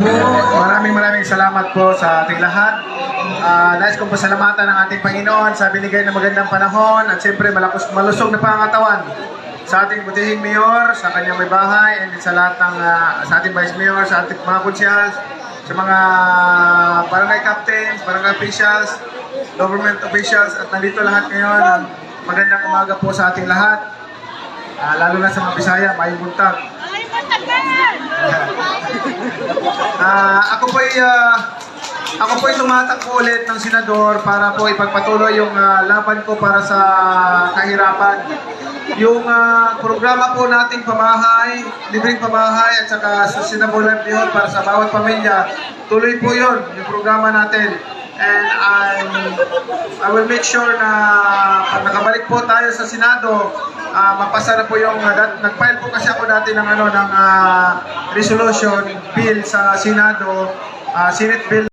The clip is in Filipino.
Maraming salamat po sa ating lahat. Nais kong pasalamatan ng ating Panginoon sa binigay na magandang panahon at siyempre malusog na pangangatawan sa ating butihing mayor, sa kanyang may bahay, and sa lahat ng sa ating vice mayor, sa ating mga konsyals, sa mga barangay captains, barangay officials, government officials, at nandito lahat ngayon. Magandang umaga po sa ating lahat, lalo na sa mga Bisaya, mayong buntag. Ako po'y tumatakbo ulit ng senador para po ipagpatuloy yung laban ko para sa kahirapan. Yung programa po nating pamahay, libreng pamahay at saka sustainable livelihood para sa bawat pamilya, tuloy po yun, yung programa natin. And I will make sure na pag nakabalik po tayo sa Senado, mapasa na po yung, nag-file po kasi ako dati ng resolution bill sa Senado, Senate bill